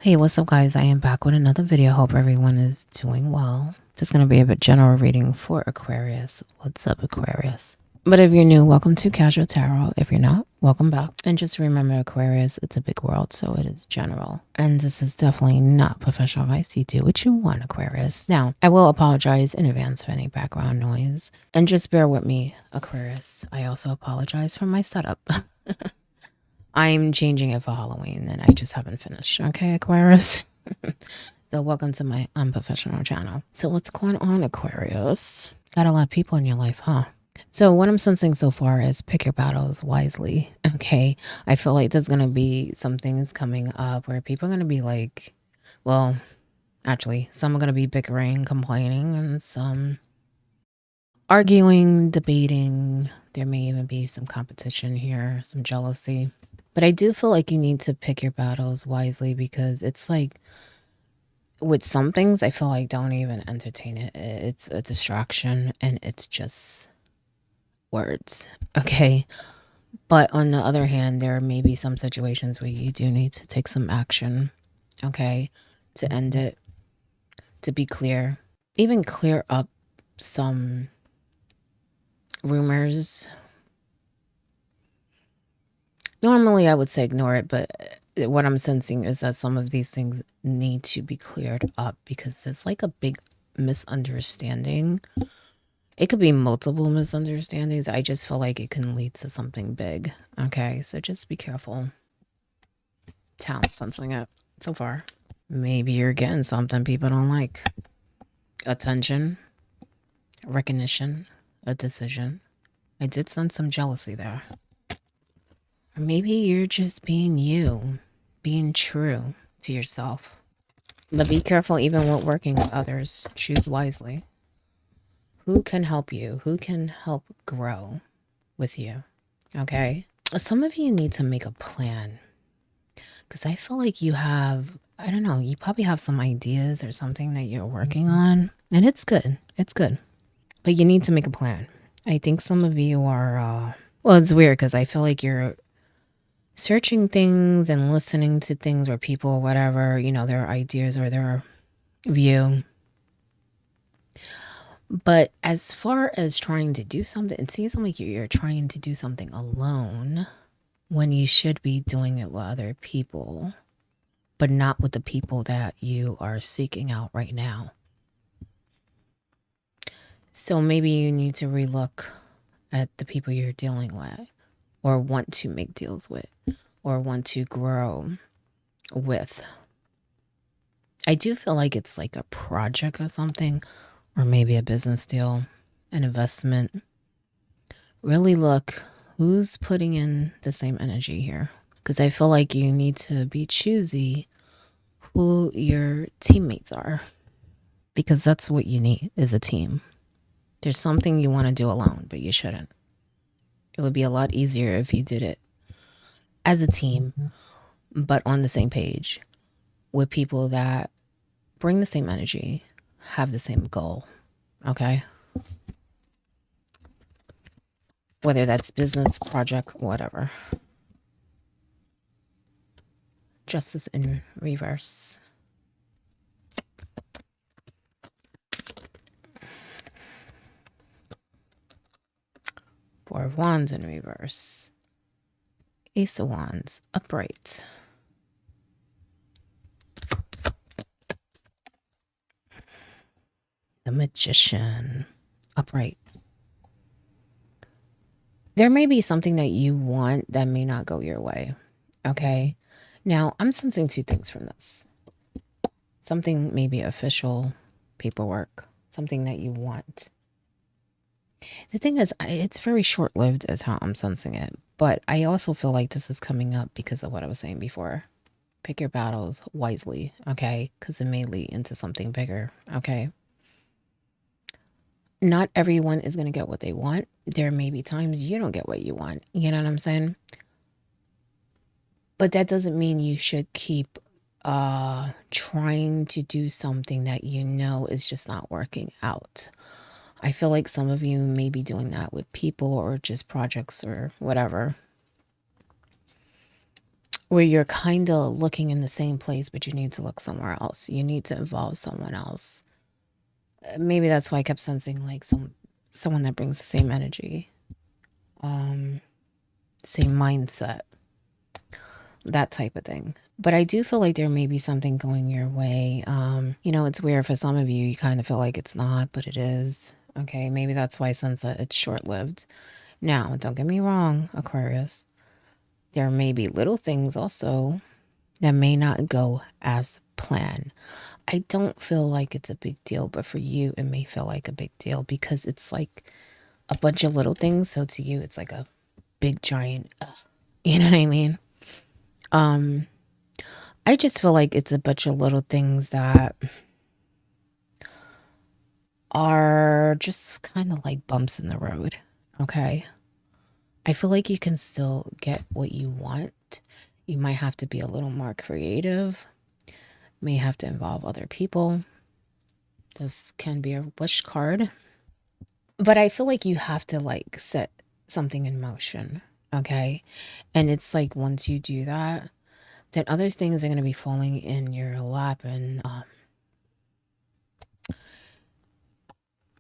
Hey, what's up, guys? I am back with another video. Hope everyone is doing well. This is going to be a bit general reading for Aquarius. What's up, Aquarius? But if you're new, welcome to Casual Tarot. If you're not, welcome back. And just remember, Aquarius, it's a big world, so it is general. And this is definitely not professional advice. You do what you want, Aquarius. Now, I will apologize in advance for any background noise. And just bear with me, Aquarius. I also apologize for my setup. I'm changing it for Halloween and I just haven't finished. Okay, Aquarius? So welcome to my unprofessional channel. So what's going on, Aquarius? Got a lot of people in your life, huh? So what I'm sensing so far is pick your battles wisely. Okay. I feel like there's going to be some things coming up where people are going to be like, well, actually, some are going to be bickering, complaining, and some arguing, debating. There may even be some competition here, some jealousy. But I do feel like you need to pick your battles wisely because it's like with some things, I feel like don't even entertain it. It's a distraction and it's just words. Okay. But on the other hand, there may be some situations where you do need to take some action. Okay. To end it, to be clear, even clear up some rumors. Normally, I would say ignore it, but what I'm sensing is that some of these things need to be cleared up because it's like a big misunderstanding. It could be multiple misunderstandings. I just feel like it can lead to something big. Okay, so just be careful. I'm sensing it so far. Maybe you're getting something people don't like. Attention, recognition, a decision. I did sense some jealousy there. Or maybe you're just being you, being true to yourself. But be careful even with working with others. Choose wisely. Who can help you? Who can help grow with you? Okay? Some of you need to make a plan. Because I feel like you have, I don't know, you probably have some ideas or something that you're working on. And it's good. It's good. But you need to make a plan. I think some of you are, well, it's weird because I feel like you're searching things and listening to things or people, whatever, you know, their ideas or their view. But as far as trying to do something, it seems like you're trying to do something alone when you should be doing it with other people, but not with the people that you are seeking out right now. So maybe you need to relook at the people you're dealing with or want to make deals with or want to grow with. I do feel like it's like a project or something, or maybe a business deal, an investment. Really look who's putting in the same energy here. Because I feel like you need to be choosy who your teammates are. Because that's what you need is a team. There's something you want to do alone, but you shouldn't. It would be a lot easier if you did it as a team, but on the same page with people that bring the same energy, have the same goal. Okay? Whether that's business, project, whatever. Justice in reverse. Four of Wands in reverse. Ace of Wands upright. The Magician upright. There may be something that you want that may not go your way. Okay. Now, I'm sensing two things from this. Something maybe official, paperwork, something that you want. The thing is, it's very short-lived as how I'm sensing it. But I also feel like this is coming up because of what I was saying before. Pick your battles wisely, okay? Because it may lead into something bigger, okay? Not everyone is going to get what they want. There may be times you don't get what you want. You know what I'm saying? But that doesn't mean you should keep trying to do something that you know is just not working out. I feel like some of you may be doing that with people or just projects or whatever. where you're kind of looking in the same place, but you need to look somewhere else. You need to involve someone else. Maybe that's why I kept sensing like someone that brings the same energy, same mindset, that type of thing. But I do feel like there may be something going your way. It's weird for some of you. You kind of feel like it's not, but it is. Okay, maybe that's why I sense that it's short-lived. Now, don't get me wrong, Aquarius. There may be little things also that may not go as planned. I don't feel like it's a big deal, but for you, it may feel like a big deal because it's like a bunch of little things. So to you, it's like a big giant, you know what I mean? I just feel like it's a bunch of little things that are just kind of like bumps in the road. Okay. I feel like you can still get what you want. You might have to be a little more creative, may have to involve other people. This can be a wish card. But I feel like you have to like set something in motion. Okay. And it's like once you do that, then other things are going to be falling in your lap and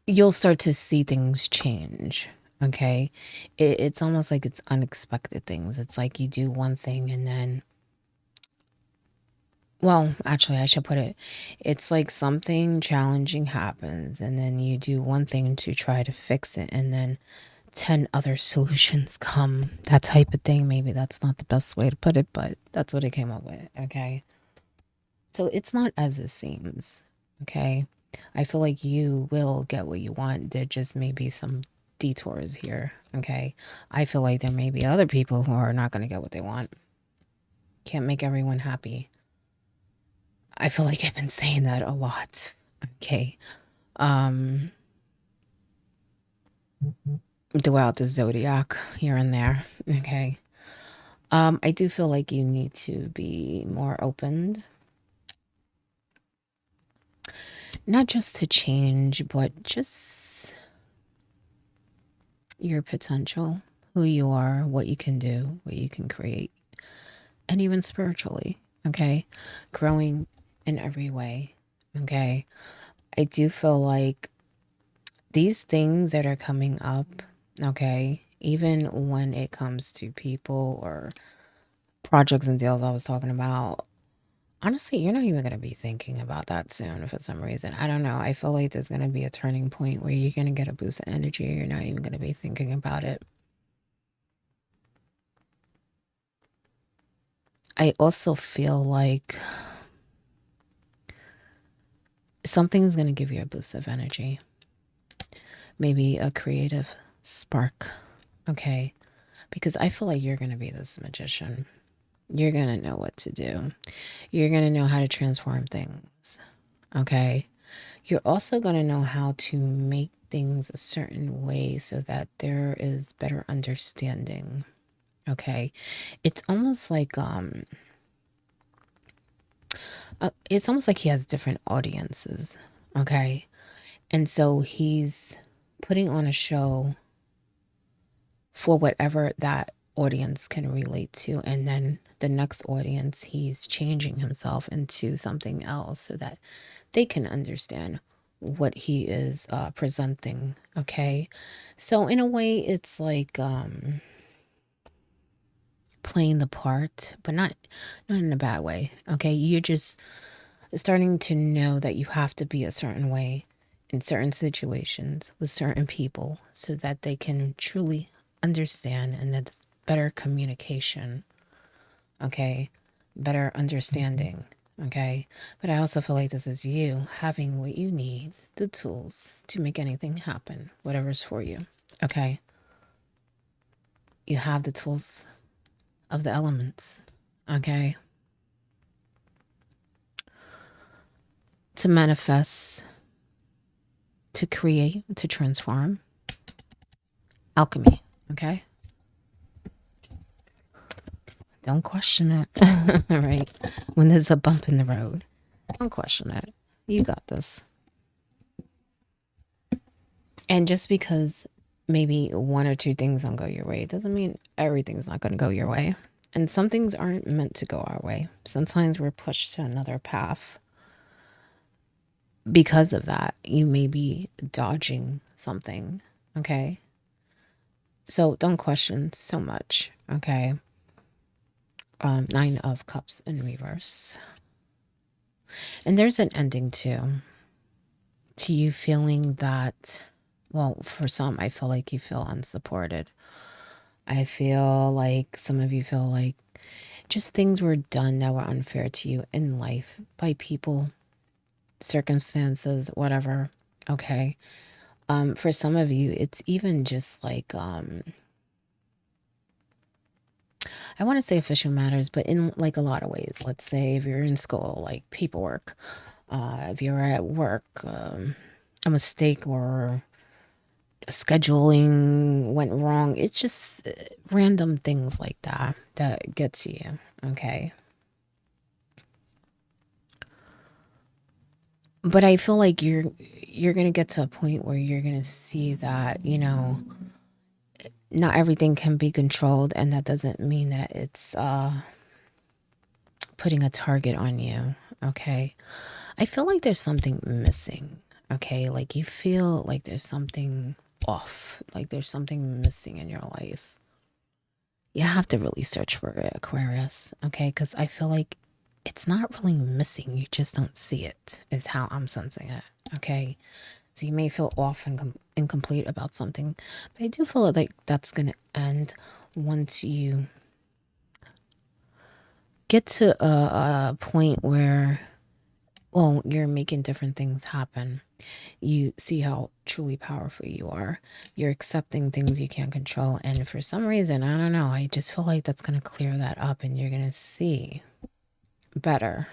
you'll start to see things change. Okay. It's almost like it's unexpected things. It's like you do one thing and then, well, actually, I should put it, it's like something challenging happens and then you do one thing to try to fix it and then 10 other solutions come. That type of thing. Maybe that's not the best way to put it, but that's what I came up with. Okay. So it's not as it seems. Okay. I feel like you will get what you want. There just may be some detours here. Okay. I feel like there may be other people who are not going to get what they want. Can't make everyone happy. I feel like I've been saying that a lot. Okay. Throughout the Zodiac here and there. Okay. I do feel like you need to be more opened. Not just to change, but just your potential, who you are, what you can do, what you can create, and even spiritually, okay? Growing in every way, okay? I do feel like these things that are coming up, okay, even when it comes to people or projects and deals I was talking about, honestly, you're not even going to be thinking about that soon for some reason. I don't know. I feel like there's going to be a turning point where you're going to get a boost of energy. You're not even going to be thinking about it. I also feel like something's going to give you a boost of energy. Maybe a creative spark. Okay. Because I feel like you're going to be this magician. You're going to know what to do. You're going to know how to transform things. Okay. You're also going to know how to make things a certain way so that there is better understanding. Okay. It's almost like he has different audiences. Okay. And so he's putting on a show for whatever that audience can relate to, and then the next audience he's changing himself into something else so that they can understand what he is presenting. Okay, so in a way it's like playing the part, but not in a bad way. Okay, you're just starting to know that you have to be a certain way in certain situations with certain people so that they can truly understand, and that's better communication. Okay, better understanding. Okay, but I also feel like this is you having what you need, the tools to make anything happen, whatever's for you. Okay, you have the tools of the elements. Okay, to manifest, to create, to transform. Alchemy. Okay, don't question it. All right, when there's a bump in the road, don't question it. You got this. And just because maybe one or two things don't go your way, it doesn't mean everything's not going to go your way. And some things aren't meant to go our way. Sometimes we're pushed to another path. Because of that, you may be dodging something, okay? So don't question so much, okay? Nine of Cups in reverse. And there's an ending too. To you feeling that, well, for some, I feel like you feel unsupported. I feel like some of you feel like just things were done that were unfair to you in life by people, circumstances, whatever, okay? For some of you, it's even just like, I want to say official matters, but in like a lot of ways. Let's say if you're in school, like paperwork, if you're at work, a mistake or scheduling went wrong. It's just random things like that that gets you, okay? But I feel like you're going to get to a point where you're going to see that, you know, not everything can be controlled, and that doesn't mean that it's putting a target on you, okay? I feel like there's something missing, okay? Like you feel like there's something off, like there's something missing in your life. You have to really search for it, Aquarius, okay? Because I feel like it's not really missing. You just don't see it, is how I'm sensing it, okay? So you may feel off and incomplete about something, but I do feel like that's going to end once you get to a point where, well, you're making different things happen. You see how truly powerful you are. You're accepting things you can't control. And for some reason, I don't know, I just feel like that's going to clear that up and you're going to see better.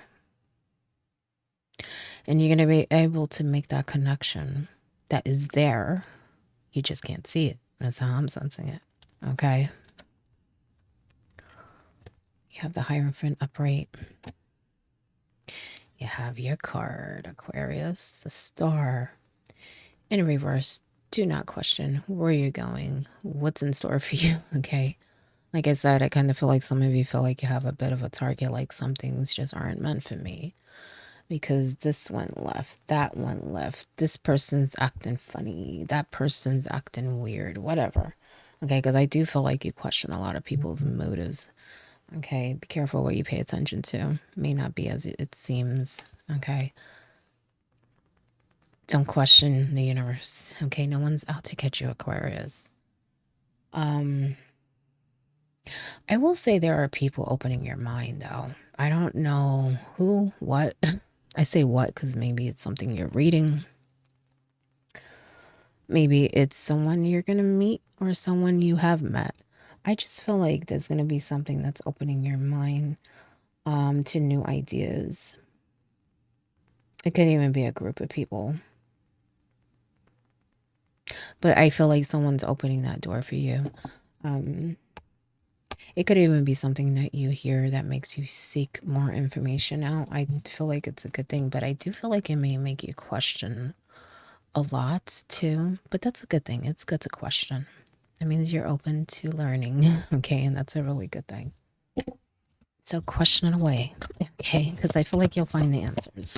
And you're going to be able to make that connection that is there. You just can't see it. That's how I'm sensing it. Okay. You have the Hierophant upright. You have your card, Aquarius, the star. In reverse, do not question where you're going, what's in store for you, okay? Like I said, I kind of feel like some of you feel like you have a bit of a target, like some things just aren't meant for me. Because this went left, that went left, this person's acting funny, that person's acting weird, whatever. Okay, because I do feel like you question a lot of people's motives. Okay, be careful what you pay attention to. It may not be as it seems. Okay. Don't question the universe. Okay, no one's out to catch you, Aquarius. I will say there are people opening your mind though. I don't know who, what. I say what because maybe it's something you're reading. Maybe it's someone you're going to meet or someone you have met. I just feel like there's going to be something that's opening your mind to new ideas. It could even be a group of people. But I feel like someone's opening that door for you. It could even be something that you hear that makes you seek more information out. I feel like it's a good thing, but I do feel like it may make you question a lot too. But that's a good thing. It's good to question. That means you're open to learning, okay? And that's a really good thing. So question it away, okay? Because I feel like you'll find the answers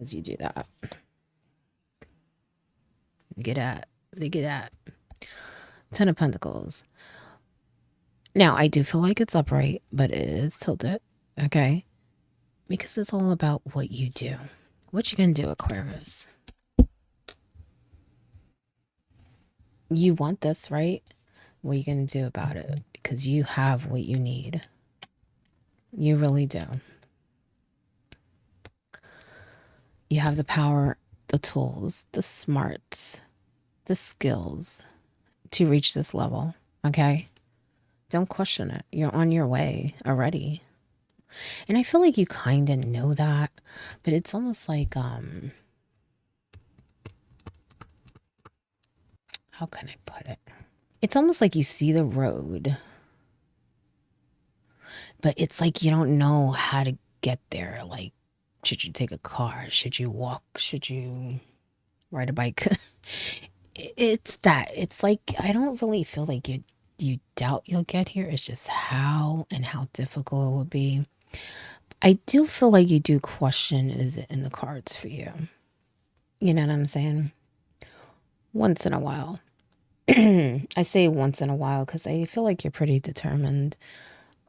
as you do that. Look at that. Ten of Pentacles. Now, I do feel like it's upright, but it is tilted, okay? Because it's all about what you do. What you can do, Aquarius. You want this, right? What are you going to do about it? Because you have what you need. You really do. You have the power, the tools, the smarts, the skills to reach this level, okay? Don't question it. You're on your way already. And I feel like you kind of know that, but it's almost like, how can I put it? It's almost like you see the road, but it's like you don't know how to get there. Like, should you take a car? Should you walk? Should you ride a bike? It's that. It's like, I don't really feel like you you doubt you'll get here. It's just how and how difficult it would be. I do feel like you do question, is it in the cards for you? You know what I'm saying? Once in a while. I say once in a while because I feel like you're pretty determined.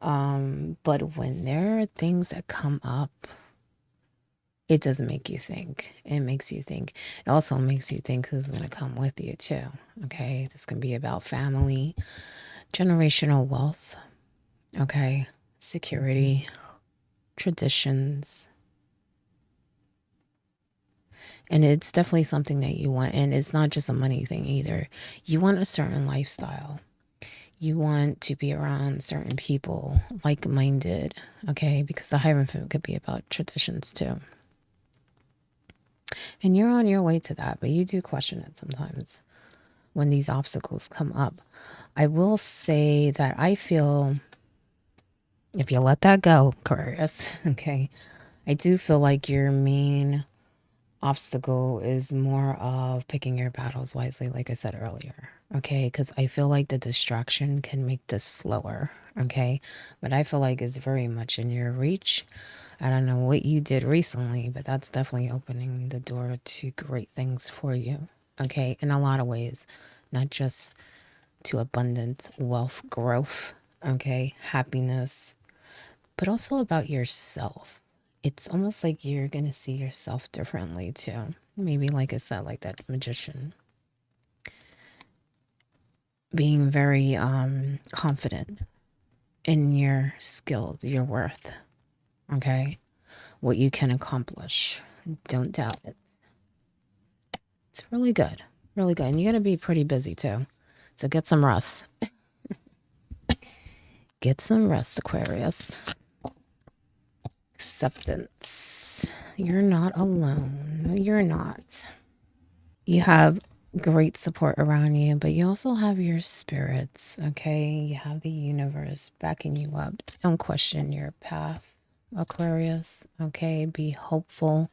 But when there are things that come up, it doesn't make you think. It makes you think. It also makes you think who's going to come with you, too. Okay. This can be about family, generational wealth. Okay. Security, traditions. And it's definitely something that you want. And it's not just a money thing either. You want a certain lifestyle. You want to be around certain people, like-minded. Okay. Because the Hierophant could be about traditions, too. And you're on your way to that, but you do question it sometimes when these obstacles come up. I will say that I feel if you let that go, Aquarius, okay, I do feel like your main obstacle is more of picking your battles wisely, like I said earlier, okay, because I feel like the distraction can make this slower, okay, but I feel like it's very much in your reach. I don't know what you did recently, but that's definitely opening the door to great things for you. Okay. In a lot of ways, not just to abundance, wealth, growth. Okay. Happiness, but also about yourself. It's almost like you're going to see yourself differently too. Maybe, like I said, like that magician. Being very confident in your skills, your worth. Okay. What you can accomplish. Don't doubt it. It's really good. Really good. And you're going to be pretty busy too. So get some rest. Get some rest, Aquarius. Acceptance. You're not alone. No, you're not. You have great support around you, but you also have your spirits, okay? You have the universe backing you up. Don't question your path, Aquarius, okay? Be hopeful.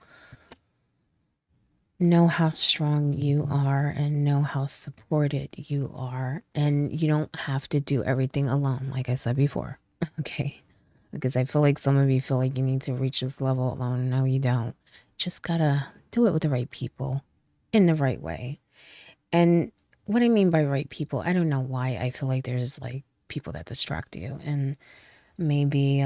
Know how strong you are and know how supported you are. And you don't have to do everything alone, like I said before, okay? Because I feel like some of you feel like you need to reach this level alone. No, you don't. Just gotta do it with the right people in the right way. And what I mean by right people, I don't know why I feel like there's like people that distract you. And maybe,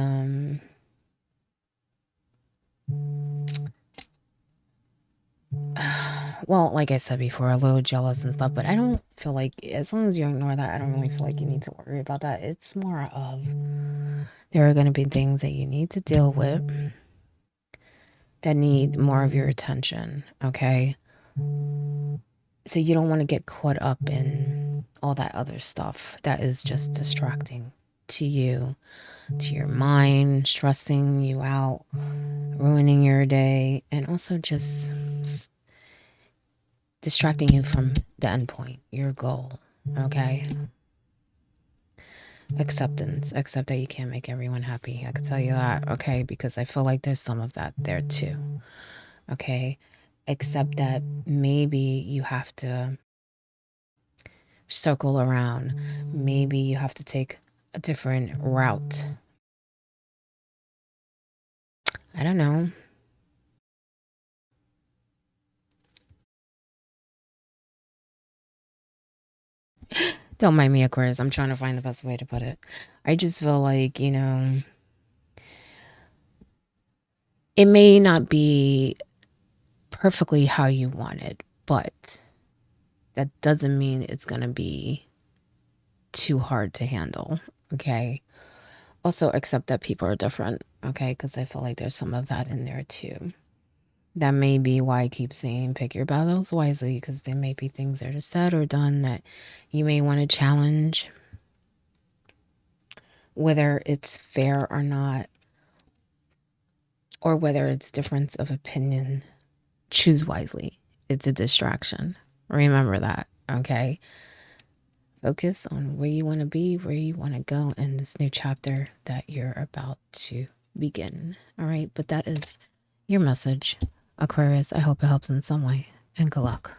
well, like I said before, a little jealous and stuff, but I don't feel like, as long as you ignore that, I don't really feel like you need to worry about that. It's more of there are going to be things that you need to deal with that need more of your attention, okay? So you don't want to get caught up in all that other stuff that is just distracting to you, to your mind, stressing you out, ruining your day, and also just distracting you from the end point, your goal, okay? Acceptance. Accept that you can't make everyone happy. I could tell you that, okay? Because I feel like there's some of that there too, okay? Accept that maybe you have to circle around. Maybe you have to take a different route. I don't know. Don't mind me, Aquarius. I'm trying to find the best way to put it. I just feel like, it may not be perfectly how you want it, but that doesn't mean it's going to be too hard to handle. Okay. Also, accept that people are different. Okay. Because I feel like there's some of that in there too. That may be why I keep saying pick your battles wisely, because there may be things that are said or done that you may want to challenge, whether it's fair or not, or whether it's difference of opinion. Choose wisely. It's a distraction. Remember that, okay? Focus on where you want to be, where you want to go in this new chapter that you're about to begin. All right, but that is your message, Aquarius. I hope it helps in some way, and good luck.